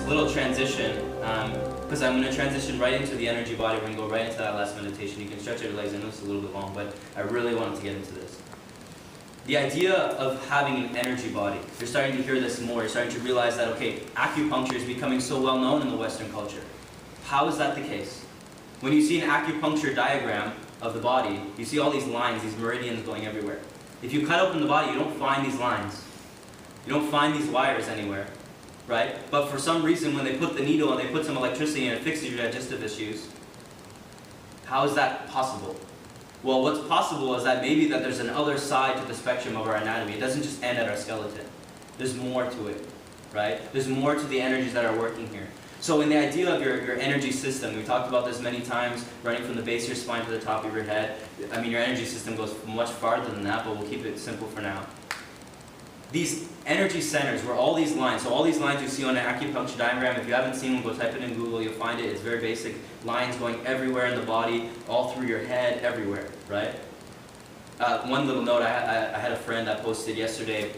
little transition, because I'm going to transition right into the energy body. We're going to go right into that last meditation. You can stretch out your legs. I know it's a little bit long, but I really wanted to get into this. The idea of having an energy body, you're starting to hear this more. You're starting to realize that, okay, acupuncture is becoming so well known in the Western culture. How is that the case? When you see an acupuncture diagram of the body, you see all these lines, these meridians going everywhere. If you cut open the body, you don't find these lines. You don't find these wires anywhere, right? But for some reason, when they put the needle and they put some electricity and it fixes your digestive issues, how is that possible? Well, what's possible is that maybe that there's another side to the spectrum of our anatomy. It doesn't just end at our skeleton. There's more to it, right? There's more to the energies that are working here. So in the idea of your energy system, we talked about this many times, running from the base of your spine to the top of your head. I mean, your energy system goes much farther than that, but we'll keep it simple for now. These energy centers were all these lines. So all these lines you see on an acupuncture diagram, if you haven't seen them, go type it in Google, you'll find it. It's very basic. Lines going everywhere in the body, all through your head, everywhere, right? One little note, I had a friend that posted yesterday,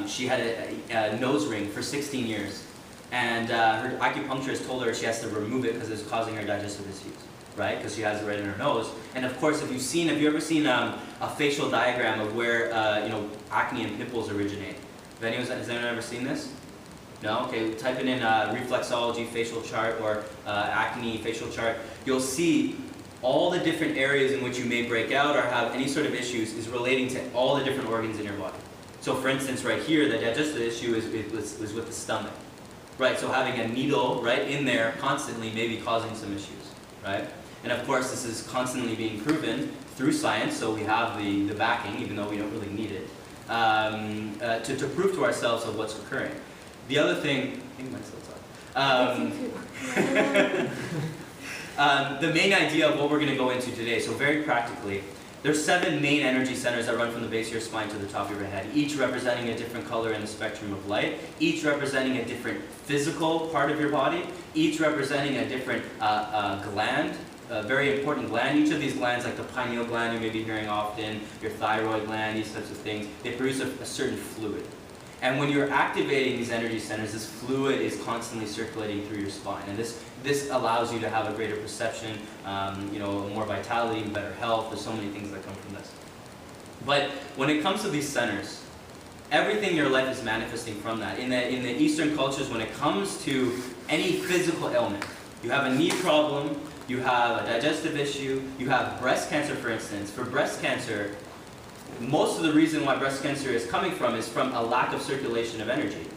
she had a nose ring for 16 years. And her acupuncturist told her she has to remove it because it's causing her digestive issues, right? Because she has it right in her nose. And of course, have you ever seen a facial diagram of where acne and pimples originate? Has anyone ever seen this? No? Okay, type it in reflexology facial chart or acne facial chart. You'll see all the different areas in which you may break out or have any sort of issues is relating to all the different organs in your body. So for instance, right here, the digestive issue is with the stomach. Right, so having a needle right in there constantly may be causing some issues, right? And of course, this is constantly being proven through science, so we have the backing, even though we don't really need it, to prove to ourselves of what's occurring. The other thing, I think mine's still on. The main idea of what we're going to go into today, so very practically, there's 7 main energy centers that run from the base of your spine to the top of your head, each representing a different color in the spectrum of light, each representing a different physical part of your body, each representing a different gland, a very important gland. Each of these glands, like the pineal gland you may be hearing often, your thyroid gland, these types of things, they produce a certain fluid. And when you're activating these energy centers, this fluid is constantly circulating through your spine. And this allows you to have a greater perception, more vitality, better health. There's so many things that come from this. But when it comes to these centers, everything in your life is manifesting from that. In the Eastern cultures, when it comes to any physical ailment, you have a knee problem, you have a digestive issue, you have breast cancer, for instance. For breast cancer, most of the reason why breast cancer is coming from is from a lack of circulation of energy.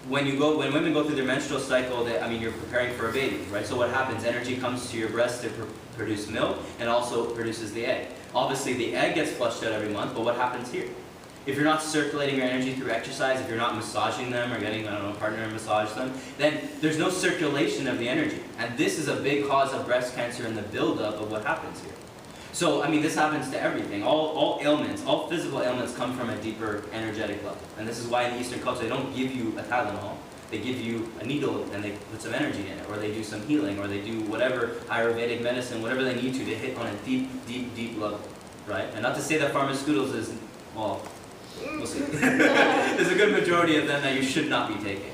When women go through their menstrual cycle, you're preparing for a baby, right? So what happens? Energy comes to your breast to produce milk and also produces the egg. Obviously, the egg gets flushed out every month, but what happens here? If you're not circulating your energy through exercise, if you're not massaging them or getting, a partner to massage them, then there's no circulation of the energy. And this is a big cause of breast cancer and the buildup of what happens here. So, this happens to everything. All ailments, all physical ailments come from a deeper energetic level. And this is why in the Eastern culture, they don't give you a Tylenol. They give you a needle and they put some energy in it, or they do some healing, or they do whatever Ayurvedic medicine, whatever they need to hit on a deep, deep, deep level, right? And not to say that pharmaceuticals is, well, we'll see. There's a good majority of them that you should not be taking.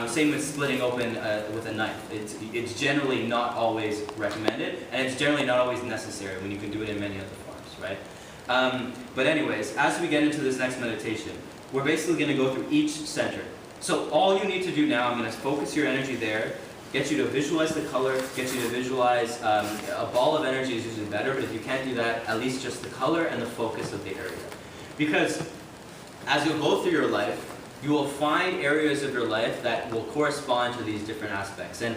Same with splitting open with a knife. It's generally not always recommended, and it's generally not always necessary when you can do it in many other forms, right? But anyways, as we get into this next meditation, we're basically going to go through each center. So all you need to do now, I'm going to focus your energy there, get you to visualize the color, get you to visualize a ball of energy is usually better, but if you can't do that, at least just the color and the focus of the area. Because as you go through your life, you will find areas of your life that will correspond to these different aspects. And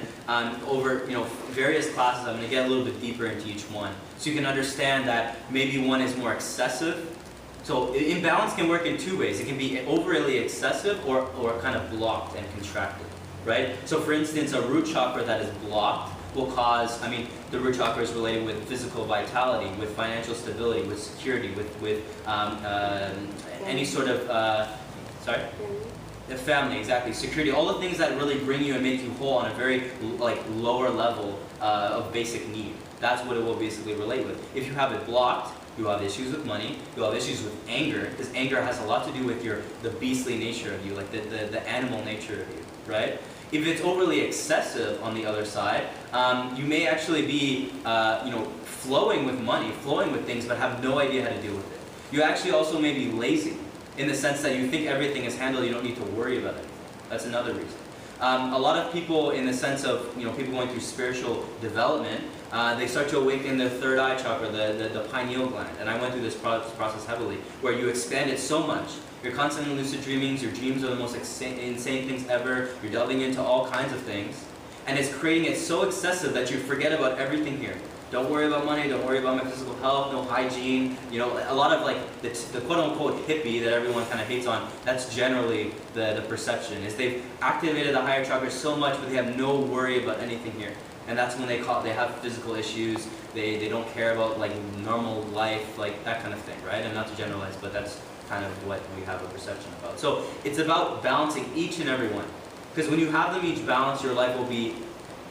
over various classes, I'm going to get a little bit deeper into each one, so you can understand that maybe one is more excessive. So imbalance can work in 2 ways. It can be overly excessive or kind of blocked and contracted, right? So for instance, a root chakra that is blocked will cause, the root chakra is related with physical vitality, with financial stability, with security, with any sort of, sorry? The family, exactly. Security, all the things that really bring you and make you whole on a very lower level of basic need. That's what it will basically relate with. If you have it blocked, you have issues with money, you have issues with anger, because anger has a lot to do with the beastly nature of you, like the animal nature of you, right? If it's overly excessive on the other side, you may actually be flowing with money, flowing with things, but have no idea how to deal with it. You actually also may be lazy in the sense that you think everything is handled, you don't need to worry about anything. That's another reason. A lot of people, in the sense of people going through spiritual development, they start to awaken their third eye chakra, the pineal gland. And I went through this process heavily, where you expand it so much. You're constantly lucid dreaming, your dreams are the most insane things ever, you're delving into all kinds of things. And it's creating it so excessive that you forget about everything here. Don't worry about money, don't worry about my physical health, no hygiene. A lot of the quote-unquote hippie that everyone kind of hates on, that's generally the perception, is they've activated the higher chakras so much, but they have no worry about anything here. And that's when they have physical issues, they don't care about normal life, that kind of thing, right? And not to generalize, but that's kind of what we have a perception about. So it's about balancing each and every one. Because when you have them each balanced, your life will be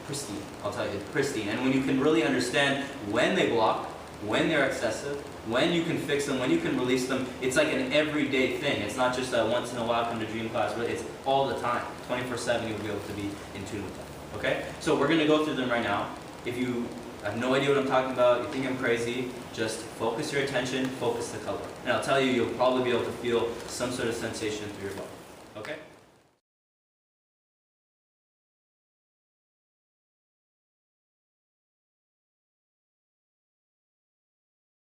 pristine, I'll tell you, pristine. And when you can really understand when they block, when they're excessive, when you can fix them, when you can release them, it's like an everyday thing. It's not just a once in a while come to dream class, but it's all the time. 24/7 you'll be able to be in tune with them. Okay? So we're going to go through them right now. If you have no idea what I'm talking about, you think I'm crazy, just focus your attention, focus the color. And I'll tell you, you'll probably be able to feel some sort of sensation through your body. Okay?